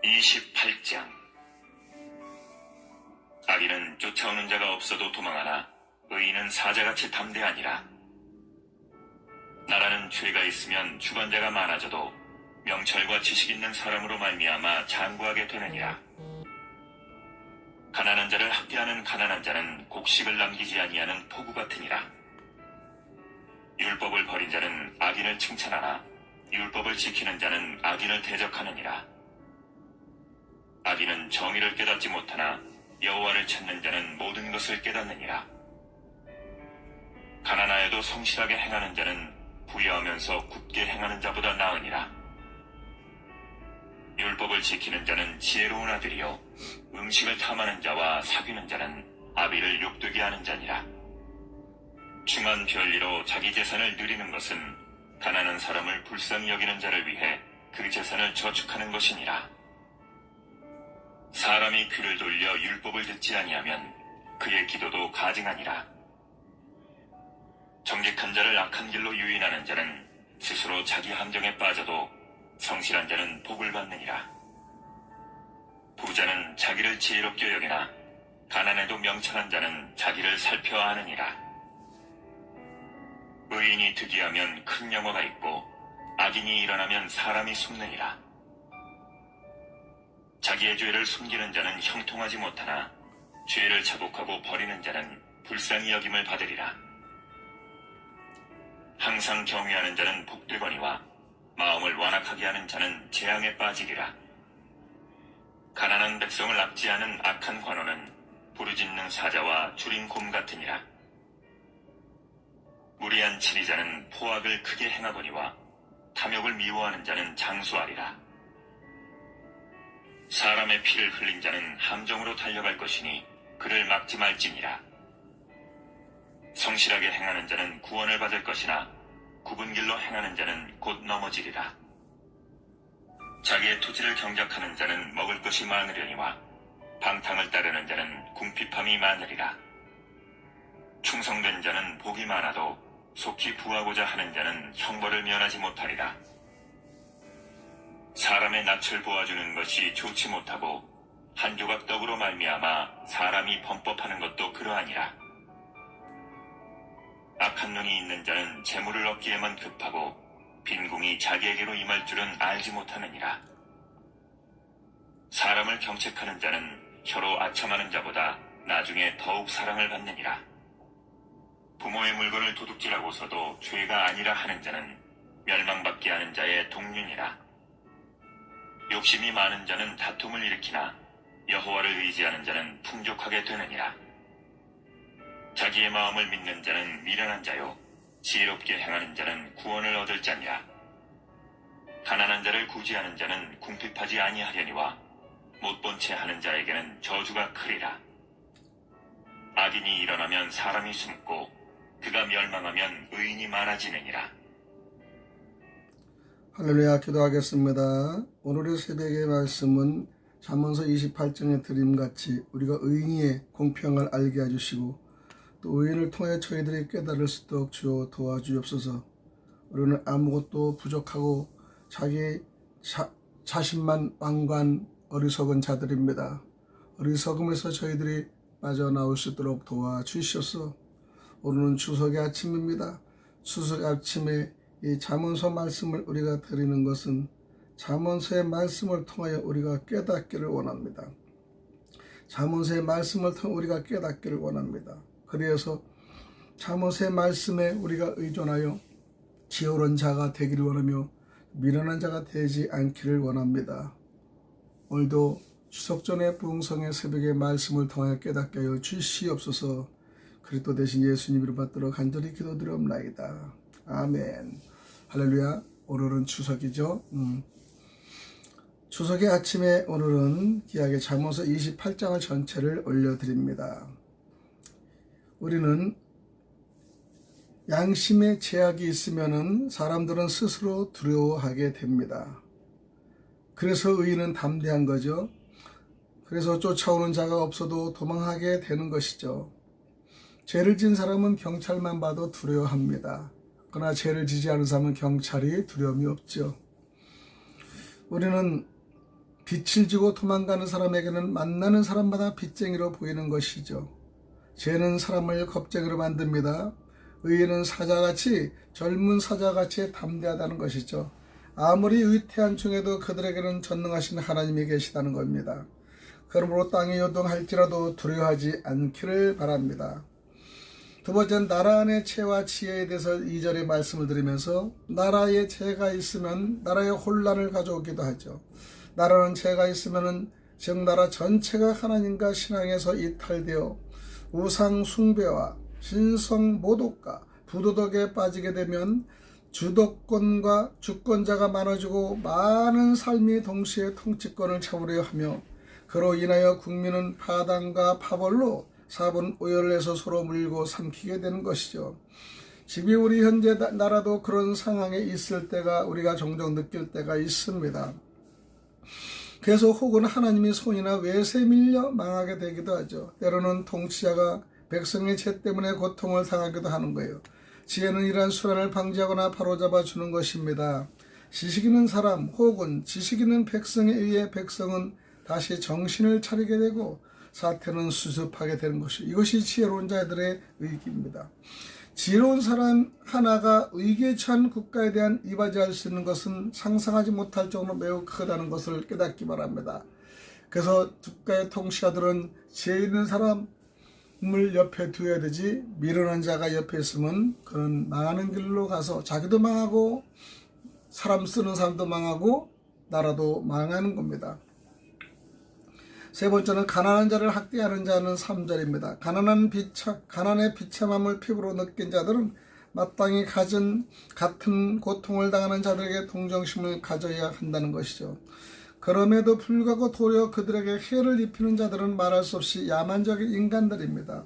28장. 악인은 쫓아오는 자가 없어도 도망하나 의인은 사자같이 담대하니라. 나라는 죄가 있으면 주관자가 많아져도 명철과 지식 있는 사람으로 말미암아 장구하게 되느니라. 가난한 자를 학대하는 가난한 자는 곡식을 남기지 아니하는 포구 같으니라. 율법을 버린 자는 악인을 칭찬하나 율법을 지키는 자는 악인을 대적하느니라. 악인은 정의를 깨닫지 못하나 여호와를 찾는 자는 모든 것을 깨닫느니라. 가난하여도 성실하게 행하는 자는 부유하면서 굳게 행하는 자보다 나으니라. 율법을 지키는 자는 지혜로운 아들이요 음식을 탐하는 자와 사귀는 자는 아비를 욕되게 하는 자니라. 중한 별리로 자기 재산을 누리는 것은 가난한 사람을 불쌍히 여기는 자를 위해 그 재산을 저축하는 것이니라. 사람이 귀를 돌려 율법을 듣지 아니하면 그의 기도도 가증하니라. 정직한 자를 악한 길로 유인하는 자는 스스로 자기 함정에 빠져도 성실한 자는 복을 받느니라. 부자는 자기를 지혜롭게 여기나 가난해도 명철한 자는 자기를 살펴야 하느니라. 의인이 득이하면 큰 영화가 있고 악인이 일어나면 사람이 숨느니라. 자기의 죄를 숨기는 자는 형통하지 못하나 죄를 자복하고 버리는 자는 불쌍히 여김을 받으리라. 항상 경외하는 자는 복되거니와 마음을 완악하게 하는 자는 재앙에 빠지리라. 가난한 백성을 압제하는 악한 관원은 부르짖는 사자와 줄인 곰 같으니라. 무리한 치리자는 포악을 크게 행하거니와 탐욕을 미워하는 자는 장수하리라. 사람의 피를 흘린 자는 함정으로 달려갈 것이니 그를 막지 말지니라. 성실하게 행하는 자는 구원을 받을 것이나 굽은 길로 행하는 자는 곧 넘어지리라. 자기의 토지를 경작하는 자는 먹을 것이 많으려니와 방탕을 따르는 자는 궁핍함이 많으리라. 충성된 자는 복이 많아도 속히 부하고자 하는 자는 형벌을 면하지 못하리라. 사람의 낯을 보아주는 것이 좋지 못하고 한 조각 떡으로 말미암아 사람이 범법하는 것도 그러하니라. 악한 눈이 있는 자는 재물을 얻기에만 급하고 빈궁이 자기에게로 임할 줄은 알지 못하느니라. 사람을 경책하는 자는 혀로 아첨하는 자보다 나중에 더욱 사랑을 받느니라. 부모의 물건을 도둑질하고서도 죄가 아니라 하는 자는 멸망받게 하는 자의 동륜이라. 욕심이 많은 자는 다툼을 일으키나 여호와를 의지하는 자는 풍족하게 되느니라. 자기의 마음을 믿는 자는 미련한 자요 지혜롭게 행하는 자는 구원을 얻을 자니라. 가난한 자를 구제하는 자는 궁핍하지 아니하려니와 못본 채 하는 자에게는 저주가 크리라. 악인이 일어나면 사람이 숨고 그가 멸망하면 의인이 많아지느니라. 할렐루야. 기도하겠습니다. 오늘의 새벽의 말씀은 잠언서 28장의 드림같이 우리가 의인의 공평을 알게 해주시고 또 의인을 통해 저희들이 깨달을 수 있도록 주여 도와주옵소서. 우리는 아무것도 부족하고 자기 자신만 완고한 어리석은 자들입니다. 어리석음에서 저희들이 빠져나올 수 있도록 도와주시옵소서. 오늘은 추석의 아침입니다. 추석 아침에 이 잠언서 말씀을 우리가 드리는 것은 잠언서의 말씀을 통하여 우리가 깨닫기를 원합니다. 잠언서의 말씀을 통해 우리가 깨닫기를 원합니다. 그래서 잠언서의 말씀에 우리가 의존하여 지혜로운 자가 되기를 원하며 미련한 자가 되지 않기를 원합니다. 오늘도 추석 전에 부흥성의 새벽의 말씀을 통하여 깨닫게 하여 주시옵소서. 그리스도 대신 예수님 이름 받들어 간절히 기도드리옵나이다. 아멘. 할렐루야. 오늘은 추석이죠. 추석의 아침에 오늘은 귀하게 잠언서 28장을 전체를 올려드립니다. 우리는 양심의 제약이 있으면 사람들은 스스로 두려워하게 됩니다. 그래서 의인은 담대한 거죠. 그래서 쫓아오는 자가 없어도 도망하게 되는 것이죠. 죄를 진 사람은 경찰만 봐도 두려워합니다. 그러나 죄를 지지 않은 사람은 경찰이 두려움이 없죠. 우리는 빛을 지고 도망가는 사람에게는 만나는 사람마다 빚쟁이로 보이는 것이죠. 죄는 사람을 겁쟁이로 만듭니다. 의인은 사자같이, 젊은 사자같이 담대하다는 것이죠. 아무리 위태한 중에도 그들에게는 전능하신 하나님이 계시다는 겁니다. 그러므로 땅이 요동할지라도 두려워하지 않기를 바랍니다. 두 번째는 나라 안의 채와 지혜에 대해서 2절에 말씀을 드리면서, 나라에 채가 있으면 나라에 혼란을 가져오기도 하죠. 나라는 채가 있으면 즉 나라 전체가 하나님과 신앙에서 이탈되어 우상 숭배와 신성 모독과 부도덕에 빠지게 되면 주도권과 주권자가 많아지고 많은 삶이 동시에 통치권을 잡으려 하며, 그로 인하여 국민은 파당과 파벌로 사분오열해서 서로 물고 삼키게 되는 것이죠. 지금 우리 현재 나라도 그런 상황에 있을 때가 우리가 종종 느낄 때가 있습니다. 그래서 혹은 하나님의 손이나 외세에 밀려 망하게 되기도 하죠. 때로는 통치자가 백성의 죄 때문에 고통을 당하기도 하는 거예요. 지혜는 이러한 순환을 방지하거나 바로잡아 주는 것입니다. 지식 있는 사람 혹은 지식 있는 백성에 의해 백성은 다시 정신을 차리게 되고 사태는 수습하게 되는 것이, 이것이 지혜로운 자들의 의기입니다. 지혜로운 사람 하나가 의기에 처한 국가에 대한 이바지할 수 있는 것은 상상하지 못할 정도로 매우 크다는 것을 깨닫기 바랍니다. 그래서 국가의 통치자들은 지혜 있는 사람을 옆에 두어야 되지, 미련한 자가 옆에 있으면 그는 망하는 길로 가서 자기도 망하고 사람 쓰는 사람도 망하고 나라도 망하는 겁니다. 세 번째는 가난한 자를 학대하는 자는 3절입니다. 가난의 비참함을 피부로 느낀 자들은 마땅히 같은 고통을 당하는 자들에게 동정심을 가져야 한다는 것이죠. 그럼에도 불구하고 도리어 그들에게 해를 입히는 자들은 말할 수 없이 야만적인 인간들입니다.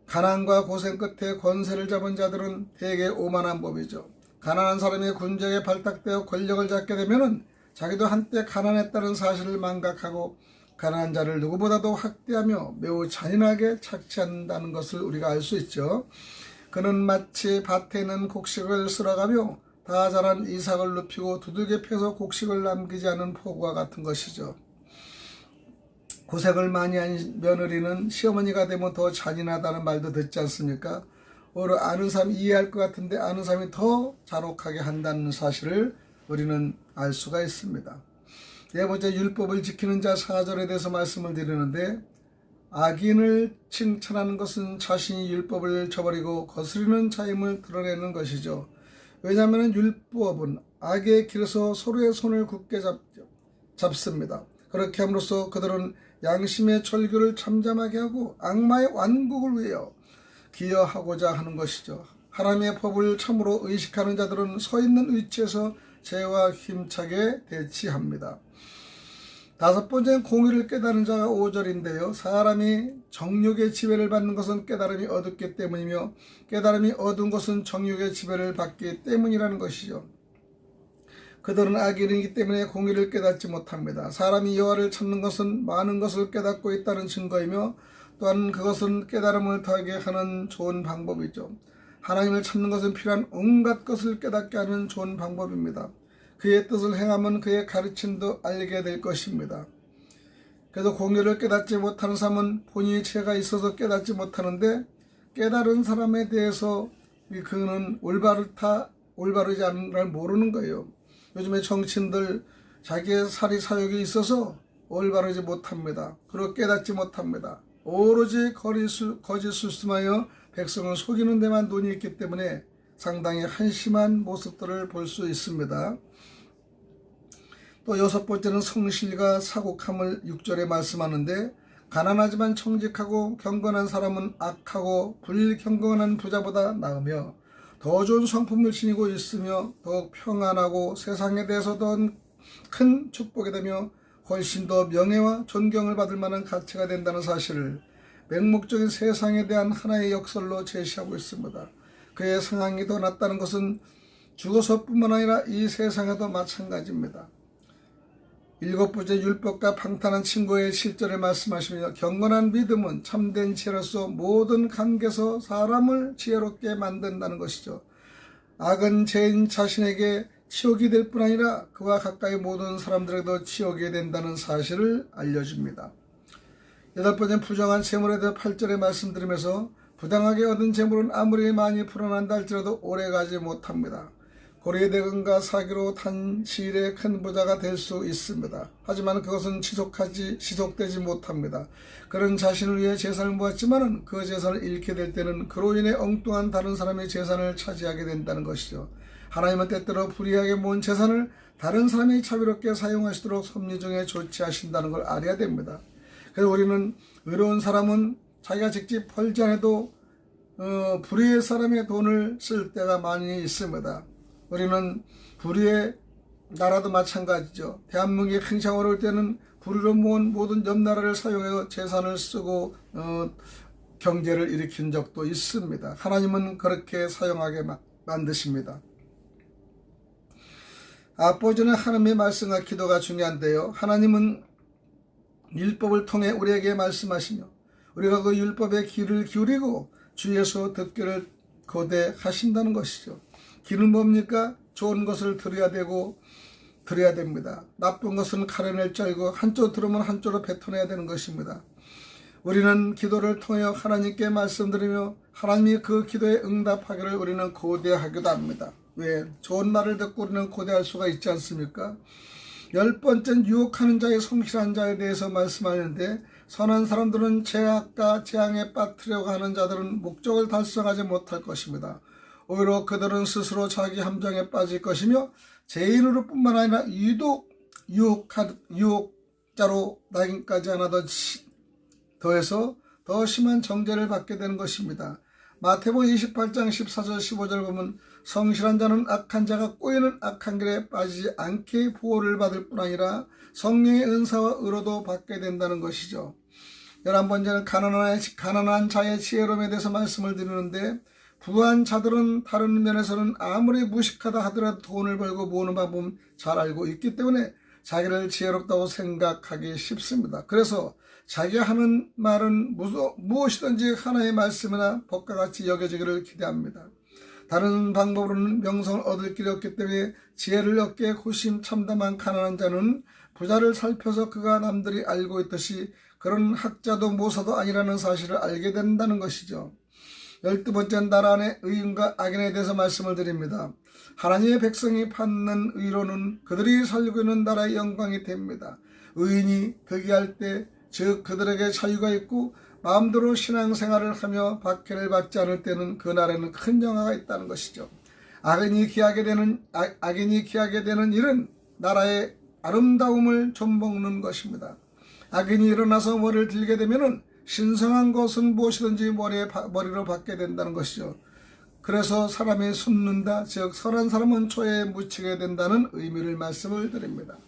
가난과 고생 끝에 권세를 잡은 자들은 대개 오만한 법이죠. 가난한 사람이 군적에 발탁되어 권력을 잡게 되면 자기도 한때 가난했다는 사실을 망각하고 가난한 자를 누구보다도 학대하며 매우 잔인하게 착취한다는 것을 우리가 알 수 있죠. 그는 마치 밭에 있는 곡식을 쓸어가며 다 자란 이삭을 눕히고 두들겨 패서 곡식을 남기지 않은 포구와 같은 것이죠. 고생을 많이 한 며느리는 시어머니가 되면 더 잔인하다는 말도 듣지 않습니까? 오히려 아는 사람이 이해할 것 같은데 아는 사람이 더 잔혹하게 한다는 사실을 우리는 알 수가 있습니다. 네 번째, 율법을 지키는 자 4절에 대해서 말씀을 드리는데, 악인을 칭찬하는 것은 자신이 율법을 저버리고 거스르는 자임을 드러내는 것이죠. 왜냐하면 율법은 악의 길에서 서로의 손을 굳게 잡습니다. 그렇게 함으로써 그들은 양심의 절규를 잠잠하게 하고 악마의 완국을 위하여 기여하고자 하는 것이죠. 하나님의 법을 참으로 의식하는 자들은 서 있는 위치에서 죄와 힘차게 대치합니다. 다섯 번째는 공의를 깨달은 자가 5절인데요. 사람이 정욕의 지배를 받는 것은 깨달음이 어둡기 때문이며 깨달음이 어두운 것은 정욕의 지배를 받기 때문이라는 것이죠. 그들은 악인이기 때문에 공의를 깨닫지 못합니다. 사람이 여호와를 찾는 것은 많은 것을 깨닫고 있다는 증거이며 또한 그것은 깨달음을 더하게 하는 좋은 방법이죠. 하나님을 찾는 것은 필요한 온갖 것을 깨닫게 하는 좋은 방법입니다. 그의 뜻을 행하면 그의 가르침도 알게 될 것입니다. 그래서 공의를 깨닫지 못하는 사람은 본인이 죄가 있어서 깨닫지 못하는데, 깨달은 사람에 대해서 그는 올바르지 않은 걸 모르는 거예요. 요즘에 정치인들 자기의 사리 사욕이 있어서 올바르지 못합니다. 그리고 깨닫지 못합니다. 오로지 거짓 수심하여 백성을 속이는 데만 눈이 있기 때문에 상당히 한심한 모습들을 볼 수 있습니다. 또 여섯 번째는 성실과 사곡함을 6절에 말씀하는데, 가난하지만 정직하고 경건한 사람은 악하고 불경건한 부자보다 나으며 더 좋은 성품을 지니고 있으며 더욱 평안하고 세상에 대해서 더 큰 축복이 되며 훨씬 더 명예와 존경을 받을 만한 가치가 된다는 사실을 맹목적인 세상에 대한 하나의 역설로 제시하고 있습니다. 그의 상황이 더 낫다는 것은 죽어서뿐만 아니라 이 세상에도 마찬가지입니다. 일곱 번째, 율법과 방탕한 친구의 실절에 말씀하시며 경건한 믿음은 참된 지혜로서 모든 관계에서 사람을 지혜롭게 만든다는 것이죠. 악은 죄인 자신에게 치욕이 될 뿐 아니라 그와 가까이 모든 사람들에게도 치욕이 된다는 사실을 알려줍니다. 8번째, 부정한 재물에 대해 8절에 말씀드리면서 부당하게 얻은 재물은 아무리 많이 불어난다 할지라도 오래가지 못합니다. 고리대금과 사기로 단시일에 큰 부자가 될 수 있습니다. 하지만 그것은 지속되지 못합니다. 그런 자신을 위해 재산을 모았지만 그 재산을 잃게 될 때는 그로 인해 엉뚱한 다른 사람의 재산을 차지하게 된다는 것이죠. 하나님은 때때로 불의하게 모은 재산을 다른 사람이 자비롭게 사용하시도록 섭리 중에 조치하신다는 걸 알아야 됩니다. 그래서 우리는 의로운 사람은 자기가 직접 벌지 않아도 불의의 사람의 돈을 쓸 때가 많이 있습니다. 우리는 불의의 나라도 마찬가지죠. 대한민국이 팽창 어려울 때는 불의로 모은 모든 옆 나라를 사용해서 재산을 쓰고 경제를 일으킨 적도 있습니다. 하나님은 그렇게 사용하게 만드십니다. 앞부분은 하나님의 말씀과 기도가 중요한데요. 하나님은 율법을 통해 우리에게 말씀하시며 우리가 그 율법에 귀를 기울이고 주 예수 듣기를 고대하신다는 것이죠. 귀는 뭡니까? 좋은 것을 들어야 됩니다. 나쁜 것은 가려낼 줄 알고 한쪽 들으면 한쪽으로 뱉어내야 되는 것입니다. 우리는 기도를 통해 하나님께 말씀드리며 하나님이 그 기도에 응답하기를 우리는 고대하기도 합니다. 왜? 좋은 말을 듣고 우리는 고대할 수가 있지 않습니까? 10번째는 유혹하는 자의 성실한 자에 대해서 말씀하는데 선한 사람들은 죄악과 재앙에 빠뜨려고 하는 자들은 목적을 달성하지 못할 것입니다. 오히려 그들은 스스로 자기 함정에 빠질 것이며 죄인으로 뿐만 아니라 유혹자로 낙인까지 하나 더해서 더 심한 정죄를 받게 되는 것입니다. 마태복음 28장 14절 15절 보면 성실한 자는 악한 자가 꼬이는 악한 길에 빠지지 않게 보호를 받을 뿐 아니라 성령의 은사와 의로도 받게 된다는 것이죠. 11번째는 가난한 자의 지혜로움에 대해서 말씀을 드리는데 부한 자들은 다른 면에서는 아무리 무식하다 하더라도 돈을 벌고 모으는 방법은 잘 알고 있기 때문에 자기를 지혜롭다고 생각하기 쉽습니다. 그래서 자기가 하는 말은 무엇이든지 하나의 말씀이나 법과 같이 여겨지기를 기대합니다. 다른 방법으로는 명성을 얻을 길이 없기 때문에 지혜를 얻기에 호심 참담한 가난한 자는 부자를 살펴서 그가 남들이 알고 있듯이 그런 학자도 모사도 아니라는 사실을 알게 된다는 것이죠. 12번째는 나라 안의 의인과 악인에 대해서 말씀을 드립니다. 하나님의 백성이 받는 의로는 그들이 살고 있는 나라의 영광이 됩니다. 의인이 득이할 때 즉 그들에게 자유가 있고 마음대로 신앙생활을 하며 박해를 받지 않을 때는 그 나라에는 큰 영화가 있다는 것이죠. 악인이 기하게 되는 일은 나라의 아름다움을 좀먹는 것입니다. 악인이 일어나서 머리를 들게 되면 신성한 것은 무엇이든지 머리로 받게 된다는 것이죠. 그래서 사람이 숨는다, 즉 선한 사람은 초에 묻히게 된다는 의미를 말씀을 드립니다.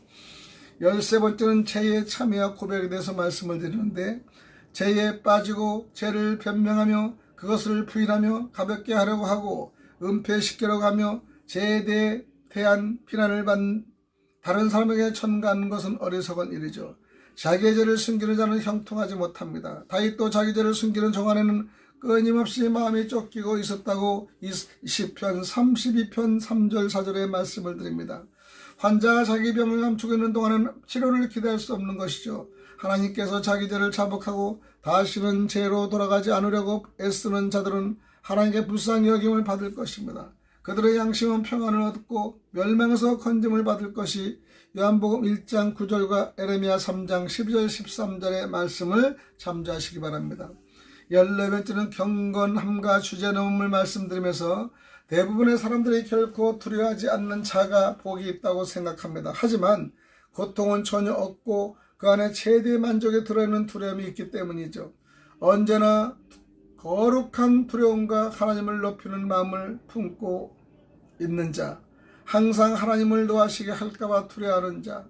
13번째는 죄의 참회와 고백에 대해서 말씀을 드리는데 죄에 빠지고 죄를 변명하며 그것을 부인하며 가볍게 하려고 하고 은폐시키려고 하며 죄에 대한 비난을 받는 다른 사람에게 전가하는 것은 어리석은 일이죠. 자기의 죄를 숨기는 자는 형통하지 못합니다. 다윗도 자기 죄를 숨기는 동안에는 끊임없이 마음이 쫓기고 있었다고 시편 32편 3절 4절의 말씀을 드립니다. 환자가 자기 병을 감추고 있는 동안은 치료를 기대할 수 없는 것이죠. 하나님께서 자기 죄를 자복하고 다시는 죄로 돌아가지 않으려고 애쓰는 자들은 하나님께 불쌍히 여김을 받을 것입니다. 그들의 양심은 평안을 얻고 멸망에서 건짐을 받을 것이 요한복음 1장 9절과 에레미야 3장 12절 13절의 말씀을 참조하시기 바랍니다. 14번째는 경건함과 주제넘음을 말씀드리면서 대부분의 사람들이 결코 두려워하지 않는 자가 복이 있다고 생각합니다. 하지만 고통은 전혀 없고 그 안에 최대의 만족에 들어있는 두려움이 있기 때문이죠. 언제나 거룩한 두려움과 하나님을 높이는 마음을 품고 있는 자, 항상 하나님을 노하시게 할까봐 두려워하는 자,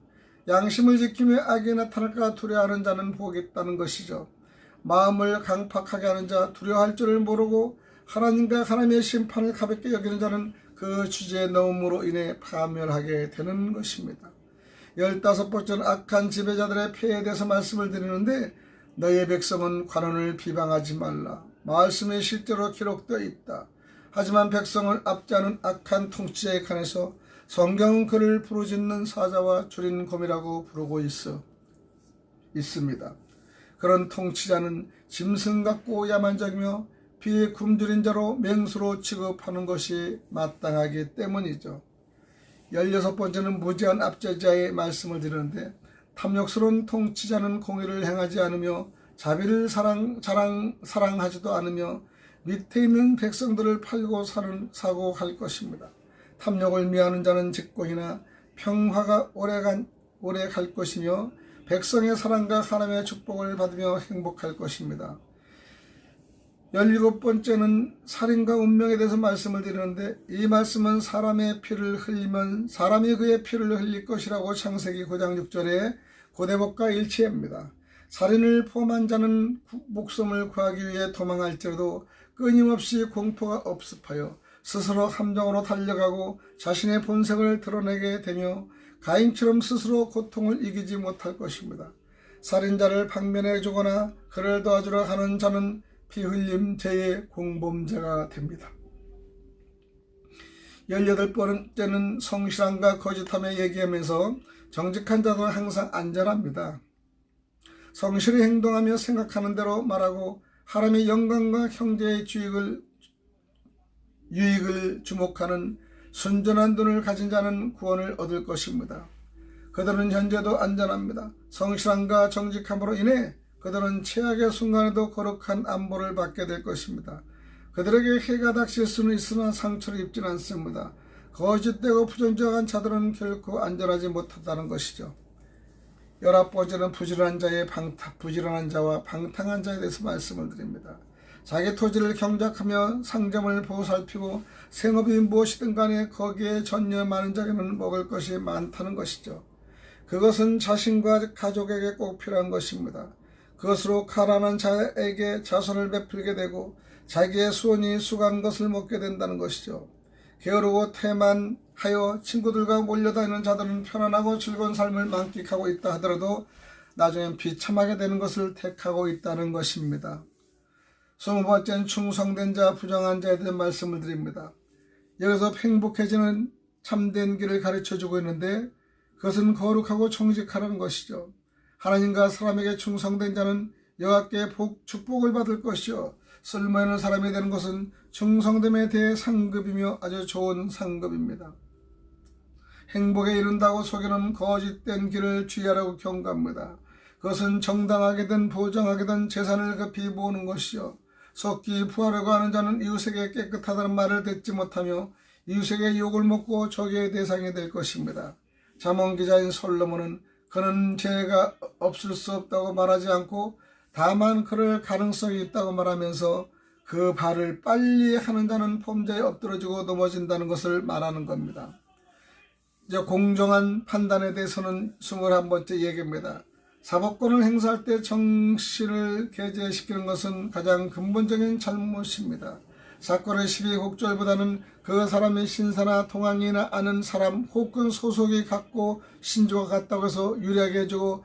양심을 지키며 악이 나타날까 두려워하는 자는 복이 있다는 것이죠. 마음을 강팍하게 하는 자, 두려워할 줄을 모르고 하나님과 하나님의 심판을 가볍게 여기는 자는 그 주제의 넘음으로 인해 파멸하게 되는 것입니다. 15번째는 악한 지배자들의 폐해에 대해서 말씀을 드리는데 너희의 백성은 관원을 비방하지 말라. 말씀에 실제로 기록되어 있다. 하지만 백성을 압제하는 악한 통치자에 관해서 성경은 그를 부르짖는 사자와 줄인 곰이라고 부르고 있습니다. 그런 통치자는 짐승 같고 야만적이며 비에 굶주린 자로 맹수로 취급하는 것이 마땅하기 때문이죠. 16번째는 무지한 압제자의 말씀을 드리는데, 탐욕스러운 통치자는 공의를 행하지 않으며 자비를 사랑하지도 않으며 밑에 있는 백성들을 팔고 사고 할 것입니다. 탐욕을 미하는 자는 직권이나 평화가 오래 갈 것이며 백성의 사랑과 하나님의 축복을 받으며 행복할 것입니다. 17번째는 살인과 운명에 대해서 말씀을 드리는데, 이 말씀은 사람의 피를 흘리면 사람이 그의 피를 흘릴 것이라고 창세기 9장 6절에 고대법과 일치합니다. 살인을 포함한 자는 목숨을 구하기 위해 도망할지라도 끊임없이 공포가 엄습하여 스스로 함정으로 달려가고 자신의 본색을 드러내게 되며 가인처럼 스스로 고통을 이기지 못할 것입니다. 살인자를 방면해 주거나 그를 도와주려 하는 자는 피 흘림 죄의 공범죄가 됩니다. 18번째는 성실함과 거짓함에 얘기하면서 정직한 자들은 항상 안전합니다. 성실히 행동하며 생각하는 대로 말하고 하나님의 영광과 형제의 유익을 주목하는 순전한 눈을 가진 자는 구원을 얻을 것입니다. 그들은 현재도 안전합니다. 성실함과 정직함으로 인해 그들은 최악의 순간에도 거룩한 안보를 받게 될 것입니다. 그들에게 해가 닥칠 수는 있으나 상처를 입지는 않습니다. 거짓되고 부정적인 자들은 결코 안전하지 못하다는 것이죠. 19번째는 부지런한 자와 방탕한 자에 대해서 말씀을 드립니다. 자기 토지를 경작하며 상점을 보살피고 생업이 무엇이든 간에 거기에 전념하는 자에게는 먹을 것이 많다는 것이죠. 그것은 자신과 가족에게 꼭 필요한 것입니다. 그것으로 가난한 자에게 자손을 베풀게 되고 자기의 수원이 수고한 것을 먹게 된다는 것이죠. 게으르고 태만하여 친구들과 몰려다니는 자들은 편안하고 즐거운 삶을 만끽하고 있다 하더라도 나중엔 비참하게 되는 것을 택하고 있다는 것입니다. 20번째는 충성된 자, 부정한 자에 대한 말씀을 드립니다. 여기서 행복해지는 참된 길을 가르쳐주고 있는데, 그것은 거룩하고 정직하라는 것이죠. 하나님과 사람에게 충성된 자는 여호와께 축복을 받을 것이요, 쓸모있는 사람이 되는 것은 충성됨에 대해 상급이며 아주 좋은 상급입니다. 행복에 이른다고 속이는 거짓된 길을 주의하라고 경고합니다. 그것은 정당하게든 부정하게든 재산을 급히 모으는 것이요, 속기 부하려고 하는 자는 이웃에게 깨끗하다는 말을 듣지 못하며 이웃에게 욕을 먹고 저주의 대상이 될 것입니다. 잠언 기자인 솔로몬은 그는 죄가 없을 수 없다고 말하지 않고 다만 그럴 가능성이 있다고 말하면서 그 발을 빨리 하는 자는 범죄에 엎드러지고 넘어진다는 것을 말하는 겁니다. 이제 공정한 판단에 대해서는 21번째 얘기입니다. 사법권을 행사할 때 정실을 게재시키는 것은 가장 근본적인 잘못입니다. 사건의 12곡절보다는 그 사람의 신사나 동항이나 아는 사람 혹은 소속이 같고 신조가 같다고 해서 유리하게 해주고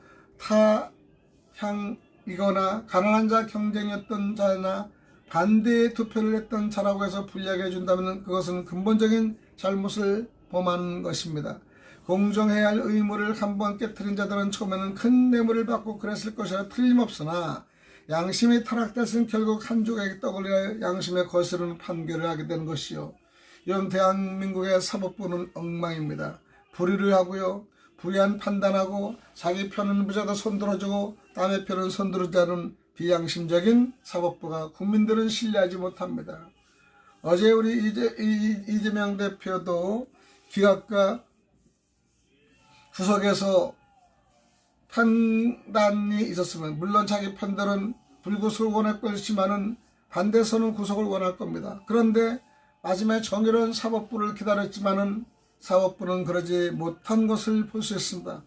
타향이거나 가난한 자 경쟁이었던 자나 반대의 투표를 했던 자라고 해서 불리하게 해준다면 그것은 근본적인 잘못을 범하는 것입니다. 공정해야 할 의무를 한번 깨트린 자들은 처음에는 큰 뇌물을 받고 그랬을 것이라 틀림없으나 양심이 타락됐으면 결국 한 조각의 떡을 위하여 양심에 거스르는 판결을 하게 되는 것이요. 이런 대한민국의 사법부는 엉망입니다. 불의를 하고요, 불의한 판단하고 자기 편은 무자도 손들어주고 남의 편은 손들어주지 않은 비양심적인 사법부가 국민들은 신뢰하지 못합니다. 어제 우리 이재명 대표도 기각과 구속에서 판단이 있었으면, 물론 자기 편들은 불구속을 원할 것이지만은 반대선은 구속을 원할 겁니다. 그런데 마지막에 정의로운 사법부를 기다렸지만은 사법부는 그러지 못한 것을 볼 수 있습니다.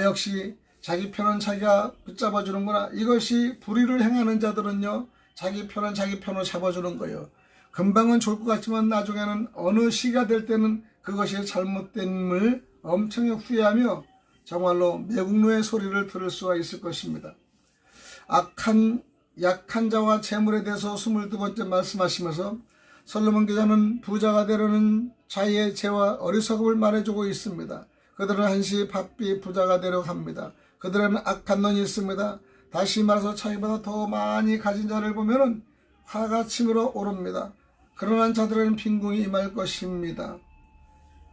역시 자기 편은 자기가 붙잡아 주는구나. 이것이 불의를 행하는 자들은요, 자기 편은 자기 편으로 잡아주는 거예요. 금방은 좋을 것 같지만 나중에는 어느 시기가 될 때는 그것이 잘못됨을 엄청 후회하며 정말로 매국노의 소리를 들을 수가 있을 것입니다. 약한 자와 재물에 대해서 22번째 말씀하시면서 솔로몬 기자는 부자가 되려는 자의 죄와 어리석음을 말해주고 있습니다. 그들은 한시 바삐 부자가 되려 합니다. 그들은 악한 눈이 있습니다. 다시 말해서 자기보다 더 많이 가진 자를 보면 화가 치밀어 오릅니다. 그러한 자들은 빈궁이 임할 것입니다.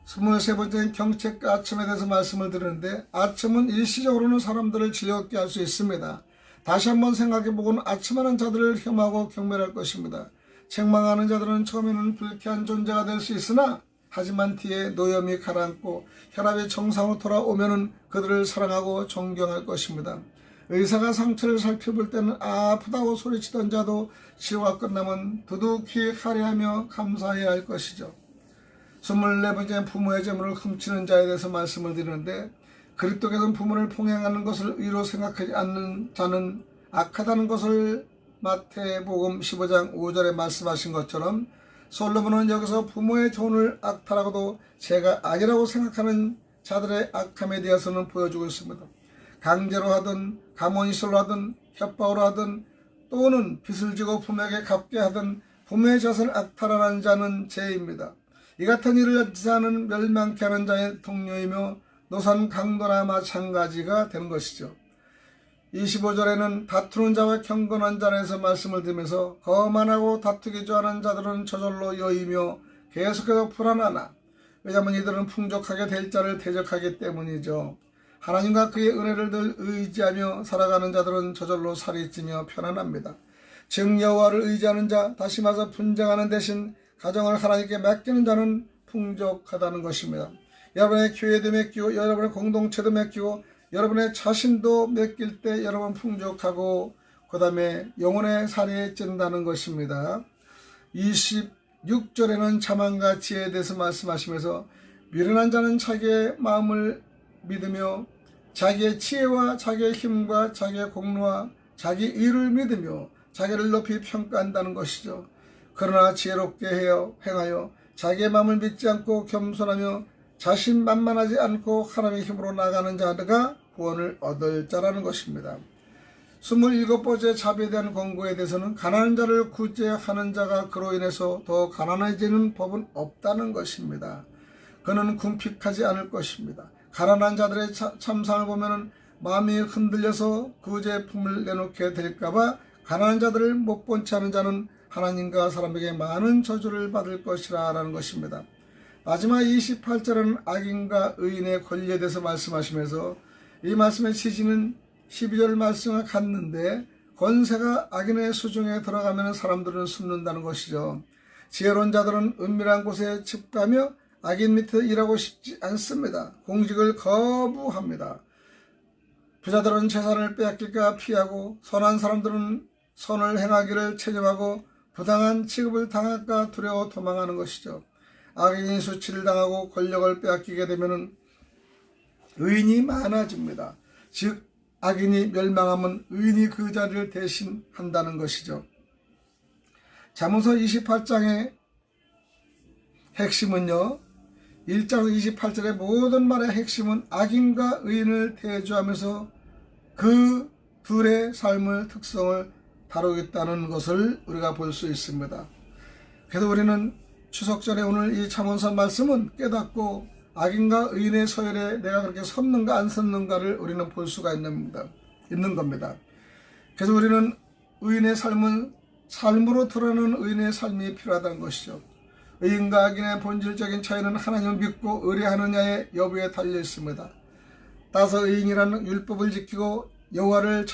23번째는 경책과 아첨에 대해서 말씀을 드리는데, 아첨은 일시적으로는 사람들을 즐겁게 할 수 있습니다. 다시 한번 생각해보고는 아첨하는 자들을 혐하고 경멸할 것입니다. 책망하는 자들은 처음에는 불쾌한 존재가 될 수 있으나 하지만 뒤에 노염이 가라앉고 혈압이 정상으로 돌아오면 그들을 사랑하고 존경할 것입니다. 의사가 상처를 살펴볼 때는 아프다고 소리치던 자도 치료가 끝나면 두둑히 할애하며 감사해야 할 것이죠. 24번째 부모의 재물을 훔치는 자에 대해서 말씀을 드리는데, 그리스도께서는 부모를 폭행하는 것을 의로 생각하지 않는 자는 악하다는 것을 마태복음 15장 5절에 말씀하신 것처럼 솔로몬은 여기서 부모의 돈을 악탈하고도 죄가 아니라고 생각하는 자들의 악함에 대해서는 보여주고 있습니다. 강제로 하든 가문이설로 하든 협박으로 하든 또는 빚을 지고 부모에게 갚게 하든 부모의 자손을 악탈하는 자는 죄입니다. 이 같은 일을 자는 멸망케 하는 자의 동료이며 노산 강도나 마찬가지가 되는 것이죠. 25절에는 다투는 자와 경건한 자에서 말씀을 드리면서 거만하고 다투기 좋아하는 자들은 저절로 여이며 계속해서 불안하나, 왜냐하면 이들은 풍족하게 될 자를 대적하기 때문이죠. 하나님과 그의 은혜를 늘 의지하며 살아가는 자들은 저절로 살이 찌며 편안합니다. 즉 여호와를 의지하는 자, 다시 말해서 분쟁하는 대신 가정을 하나님께 맡기는 자는 풍족하다는 것입니다. 여러분의 교회도 맡기고 여러분의 공동체도 맡기고 여러분의 자신도 맡길 때 여러분 풍족하고 그 다음에 영혼의 살이 찐다는 것입니다. 26절에는 자만과 지혜에 대해서 말씀하시면서 미련한 자는 자기의 마음을 믿으며 자기의 지혜와 자기의 힘과 자기의 공로와 자기 의를 믿으며 자기를 높이 평가한다는 것이죠. 그러나 지혜롭게 행하여 자기의 마음을 믿지 않고 겸손하며 자신만만하지 않고 하나님의 힘으로 나가는 자가 구원을 얻을 자라는 것입니다. 27번째 자비에 대한 권고에 대해서는 가난한 자를 구제하는 자가 그로 인해서 더 가난해지는 법은 없다는 것입니다. 그는 궁핍하지 않을 것입니다. 가난한 자들의 참상을 보면 마음이 흔들려서 구제품을 내놓게 될까봐 가난한 자들을 못 본 채 하는 자는 하나님과 사람에게 많은 저주를 받을 것이라 라는 것입니다. 마지막 28절은 악인과 의인의 권리에 대해서 말씀하시면서 이 말씀의 취지는 12절 말씀과 같는데, 권세가 악인의 수중에 들어가면 사람들은 숨는다는 것이죠. 지혜로운 자들은 은밀한 곳에 집 가며 악인 밑에 일하고 싶지 않습니다. 공직을 거부합니다. 부자들은 재산을 빼앗길까 피하고 선한 사람들은 선을 행하기를 체념하고 부당한 취급을 당할까 두려워 도망하는 것이죠. 악인이 수치를 당하고 권력을 빼앗기게 되면 의인이 많아집니다. 즉 악인이 멸망하면 의인이 그 자리를 대신한다는 것이죠. 잠언서 28장의 핵심은요, 1장 28절의 모든 말의 핵심은 악인과 의인을 대조하면서 그 둘의 삶의 특성을 다루겠다는 것을 우리가 볼 수 있습니다. 그래서 우리는 추석 전에 오늘 이 잠언서 말씀은 깨닫고 악인과 의인의 서열에 내가 그렇게 섰는가 안 섰는가를 우리는 볼 수가 있는 겁니다. 그래서 우리는 의인의 삶은 삶으로 드러나는 의인의 삶이 필요하다는 것이죠. 의인과 악인의 본질적인 차이는 하나님을 믿고 의뢰하느냐의 여부에 달려 있습니다. 따라서 의인이라는 율법을 지키고 여호와를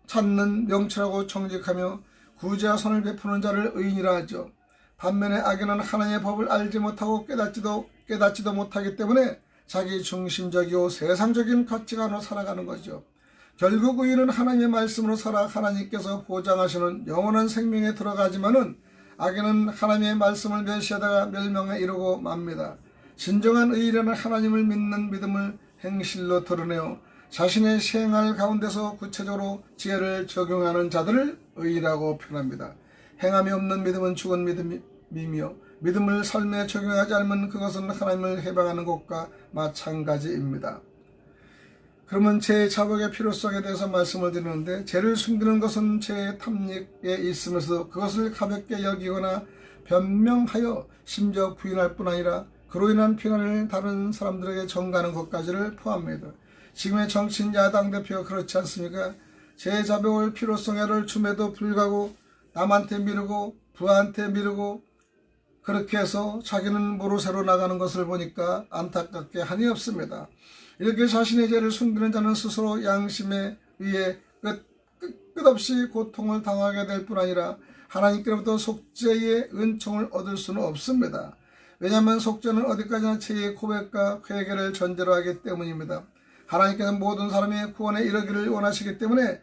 찾는 명철하고 정직하며 구제와 선을 베푸는 자를 의인이라 하죠. 반면에 악인은 하나님의 법을 알지 못하고 깨닫지도 못하기 때문에 자기 중심적이고 세상적인 가치관으로 살아가는 거죠. 결국 의인은 하나님의 말씀으로 살아 하나님께서 보장하시는 영원한 생명에 들어가지만은 악인은 하나님의 말씀을 멸시하다가 멸망에 이르고 맙니다. 진정한 의인은 하나님을 믿는 믿음을 행실로 드러내어 자신의 생활 가운데서 구체적으로 지혜를 적용하는 자들을 의인이라고 표현합니다. 행함이 없는 믿음은 죽은 믿음이며 믿음을 삶에 적용하지 않으면 그것은 하나님을 해방하는 것과 마찬가지입니다. 그러면 죄의 자복의 필요성에 대해서 말씀을 드리는데, 죄를 숨기는 것은 죄의 탐닉에 있으면서 그것을 가볍게 여기거나 변명하여 심지어 부인할 뿐 아니라 그로 인한 피난을 다른 사람들에게 전가하는 것까지를 포함합니다. 지금의 정치인 야당 대표가 그렇지 않습니까? 재자병을 필요성을 줌에도 불구하고 남한테 미루고 부하한테 미루고 그렇게 해서 자기는 모로새로 나가는 것을 보니까 안타깝게 한이 없습니다. 이렇게 자신의 죄를 숨기는 자는 스스로 양심에 의해 끝없이 고통을 당하게 될 뿐 아니라 하나님께로부터 속죄의 은총을 얻을 수는 없습니다. 왜냐하면 속죄는 어디까지나 죄의 고백과 회개를 전제로 하기 때문입니다. 하나님께서는 모든 사람이 구원에 이르기를 원하시기 때문에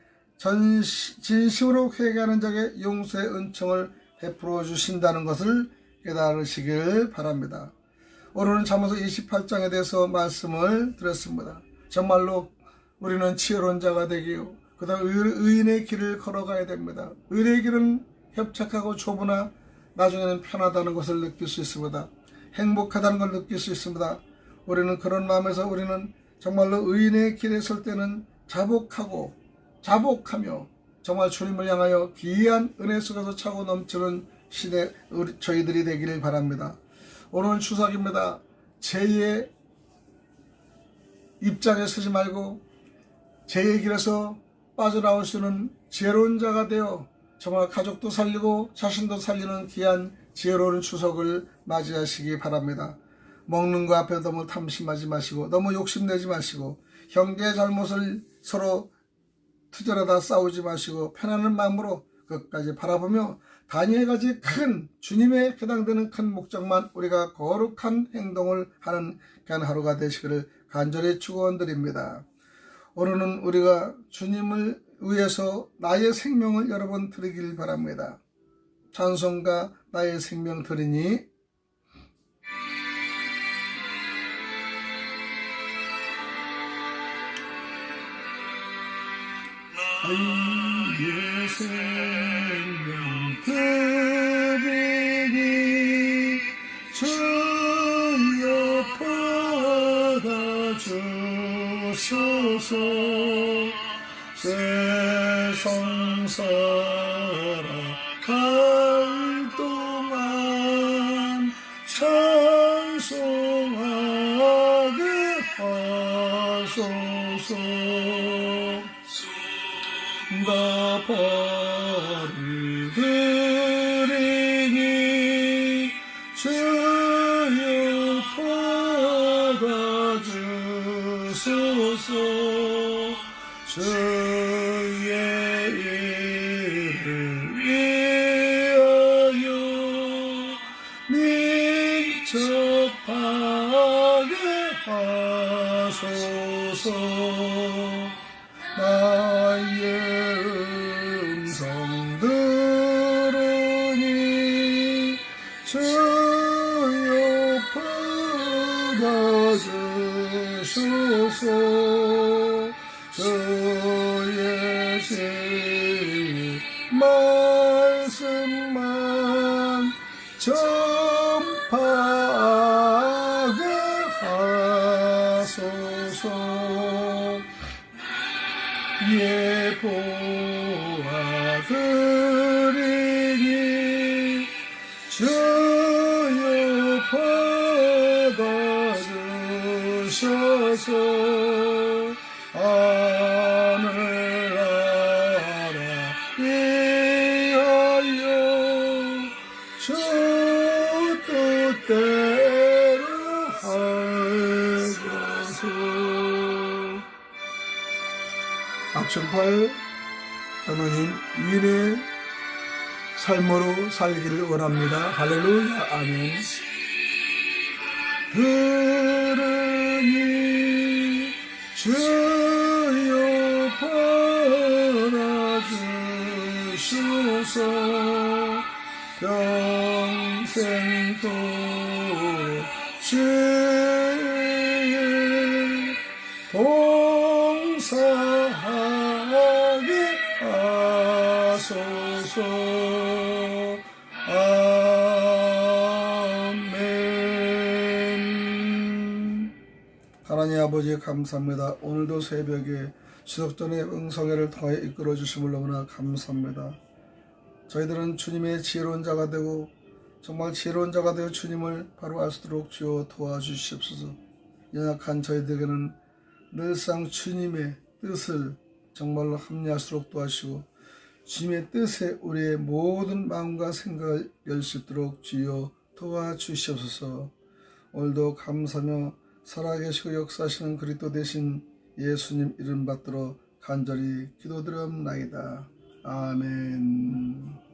진심으로 회개하는 자에게 용서의 은총을 베풀어 주신다는 것을 깨달으시길 바랍니다. 오늘은 잠언서 28장에 대해서 말씀을 드렸습니다. 정말로 우리는 지혜로운 자가 되기요, 그 다음 의인의 길을 걸어가야 됩니다. 의인의 길은 협착하고 좁으나 나중에는 편하다는 것을 느낄 수 있습니다. 행복하다는 걸 느낄 수 있습니다. 우리는 그런 마음에서 우리는 정말로 의인의 길에 설 때는 자복하며 정말 주님을 향하여 귀한 은혜 속에서 차고 넘치는 시대 저희들이 되기를 바랍니다. 오늘 추석입니다. 죄의 입장에 서지 말고 죄의 길에서 빠져나올 수 있는 지혜로운 자가 되어 정말 가족도 살리고 자신도 살리는 귀한 지혜로운 추석을 맞이하시기 바랍니다. 먹는 거 앞에 너무 탐심하지 마시고 너무 욕심내지 마시고 형제의 잘못을 서로 투절하다 싸우지 마시고 편안한 마음으로 끝까지 바라보며 다니엘같이 큰 주님에 해당되는 큰 목적만 우리가 거룩한 행동을 하는 그런 하루가 되시기를 간절히 축원드립니다. 오늘은 우리가 주님을 위해서 나의 생명을 여러 번 드리길 바랍니다. 찬송가 나의 생명 드리니 나의 생명 드리니 주여 받아주소서. 세상 살아갈 동안 찬송하게 하소서. 나 벌을 드리니 주여 받아주소서. 주의 이를 위하여 민첩하게 하소서. 나의 음성 들으니 주여 받아주소서. 주의 진리 말씀만 전파하게 하소서. 예보아 드리니 주여 받아주소서. 하늘나라 위하여 주 뜻대로 하소서. 악천팔 하나님 위인의 삶으로 살기를 원합니다. 할렐루야. 아멘. 들으니 주여 받아주소서. 평생도 주의 봉사하게 하소서. 아멘. 하나님 아버지 감사합니다. 오늘도 새벽에 추석전의 응성회를 통해 이끌어 주심을 너무나 감사합니다. 저희들은 주님의 지혜로운 자가 되고 정말 지혜로운 자가 되어 주님을 바로 알 수 있도록 주여 도와주시옵소서. 연약한 저희들에게는 늘상 주님의 뜻을 정말로 합리할 수 있도록 도와주시고 주님의 뜻에 우리의 모든 마음과 생각을 열 수 있도록 주여 도와주시옵소서. 오늘도 감사하며 살아계시고 역사하시는 그리스도 되신 예수님 이름 받들어 간절히 기도드렸나이다. 아멘.